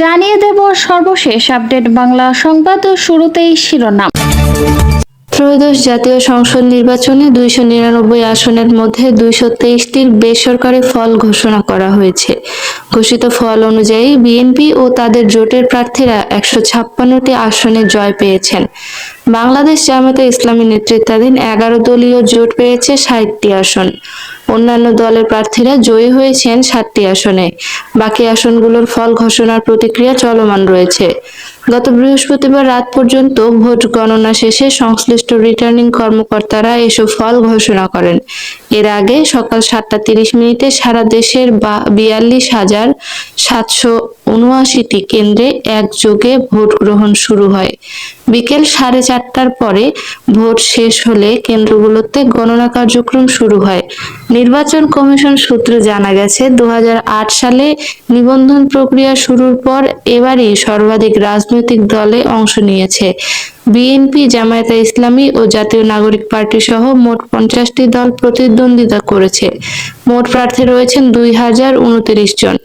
জানিয়ে দেব সর্বশেষ আপডেট বাংলা সংবাদ। শুরুতেই শিরোনাম। ত্রয়োদশ জাতীয় সংসদ নির্বাচনে 299 আসনের মধ্যে 223টির বেসরকারি ফল ঘোষণা করা হয়েছে। ঘোষিত ফল অনুযায়ী বিএনপি ও তাদের জোটের প্রার্থীরা 156টি আসনে জয় পেয়েছেন। বাংলাদেশ জামায়াতে ইসলামী নেতৃত্বাধীন 11 দলীয় জোট পেয়েছে 60টি আসন। অন্যান্য দলের প্রার্থীরা জয়ী হয়েছেন 7টি আসনে। বাকি আসনগুলোর ফল ঘোষণার প্রক্রিয়া চলমান রয়েছে। গত বৃহস্পতিবার রাত পর্যন্ত ভোট গণনা শেষে সংশ্লিষ্ট রিটার্নিং কর্মকর্তারা এসব ফল ঘোষণা করেন। এর আগে সকাল 7:30 সারা দেশের 42,779টি কেন্দ্রে একযোগে ভোট গ্রহণ শুরু হয়। বিকেল 4:30টার পরে ভোট শেষ হলে কেন্দ্রগুলোতে গণনা কার্যক্রম শুরু হয়। নির্বাচন কমিশন সূত্রে জানা গেছে, 2008 সালে নিবন্ধন প্রক্রিয়া শুরুর পর এবারই সর্বাধিক রাজনৈতিক দলে অংশ নিয়েছে। বিএনপি, জামায়াতে ইসলামী ও জাতীয় নাগরিক পার্টি সহ মোট 50টি দল প্রতিদ্বন্দ্বিতা করেছে। মোট প্রার্থী রয়েছেন 2029 জন।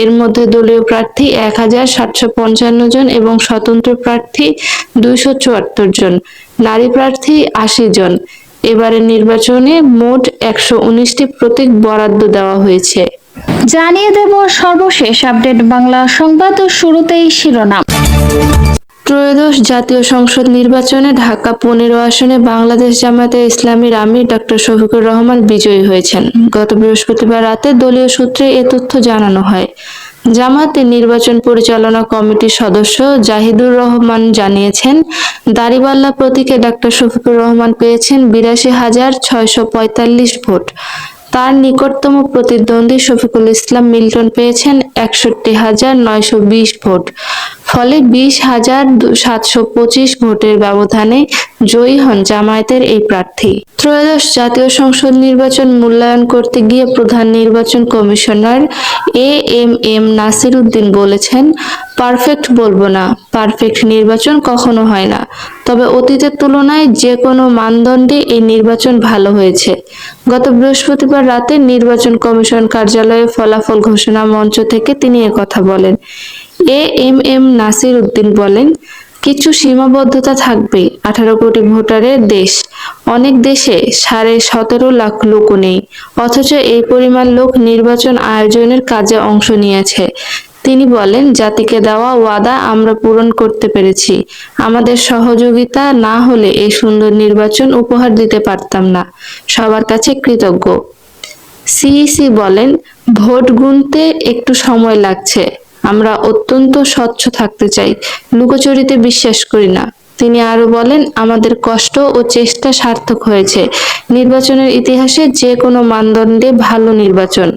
এর মধ্যে দলীয় প্রার্থী 1755 জন এবং স্বতন্ত্র প্রার্থী 274 জন, নারী প্রার্থী 80 জন। এবারের নির্বাচনে মোট 119টি প্রতীক বরাদ্দ দেওয়া হয়েছে। জানিয়ে দেব সর্বশেষ আপডেট বাংলা সংবাদ। শুরুতেই শিরোনাম। ত্রয়োদশ জাতীয় সংসদ নির্বাচনে ঢাকা 15 আসনে বাংলাদেশ জামায়াতে ইসলামীর আমির ডক্টর শফিকুর রহমান বিজয়ী হয়েছেন। গত বৃহস্পতিবার রাতে দলীয় সূত্রে এ তথ্য জানানো হয়। জামায়াতের নির্বাচন পরিচালনা কমিটির সদস্য জাহিদুর রহমান জানিয়েছেন, দাড়িপাল্লা প্রতীকে ডক্টর শফিকুর রহমান পেয়েছেন 82,645 ভোট। তার নিকটতম প্রতিদ্বন্দ্বী শফিকুল ইসলাম মিল্টন পেয়েছেন 61,920 ভোট। ফলে 20,725 ভোটের ব্যবধানে জয়ী হন জামায়াতের এই প্রার্থী। ত্রয়োদশ জাতীয় সংসদ নির্বাচন মূল্যায়ন করতে গিয়ে প্রধান নির্বাচন কমিশনার এএমএম নাসির উদ্দিন বলেছেন, পারফেক্ট বলবো না, পারফেক্ট নির্বাচন কখনো হয় না। তবে অতীতের তুলনায় যে কোনো মানদণ্ডে এই নির্বাচন ভালো হয়েছে। গত বৃহস্পতিবার রাতে নির্বাচন কমিশন কার্যালয়ে ফলাফল ঘোষণা মঞ্চ থেকে তিনি একথা বলেন। এএমএম নাসির উদ্দিন বলেন, কিছু সীমাবদ্ধতা থাকবে। 18 কোটি ভোটারের দেশ, অনেক দেশে 17.5 লাখ লোকও নেই, অথচ এই পরিমাণ লোক নির্বাচন আয়োজনের কাজে অংশ নিয়েছে। তিনি বলেন, জাতিকে দেওয়া ওয়াদা আমরা পূরণ করতে পেরেছি। আমাদের সহযোগিতা না হলে এই সুন্দর নির্বাচন উপহার দিতে পারতাম না। সবার কাছে কৃতজ্ঞ। সিইসি বলেন, ভোট গুনতে একটু সময় লাগছে। আমরা অত্যন্ত স্বচ্ছ থাকতে চাই, লুকোচুরিতে বিশ্বাস করি না। তিনি আরো বলেন, আমাদের কষ্ট ও চেষ্টা সার্থক হয়েছে। নির্বাচনের ইতিহাসে যে কোনো মানদণ্ডে ভালো নির্বাচন,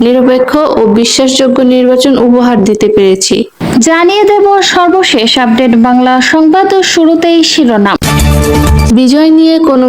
নিরপেক্ষ ও বিশ্বাসযোগ্য নির্বাচন উপহার দিতে পেরেছি। জানিয়ে দেব সর্বশেষ আপডেট বাংলা সংবাদ। শুরুতেই শিরোনাম। বিজয় নিয়ে কোনো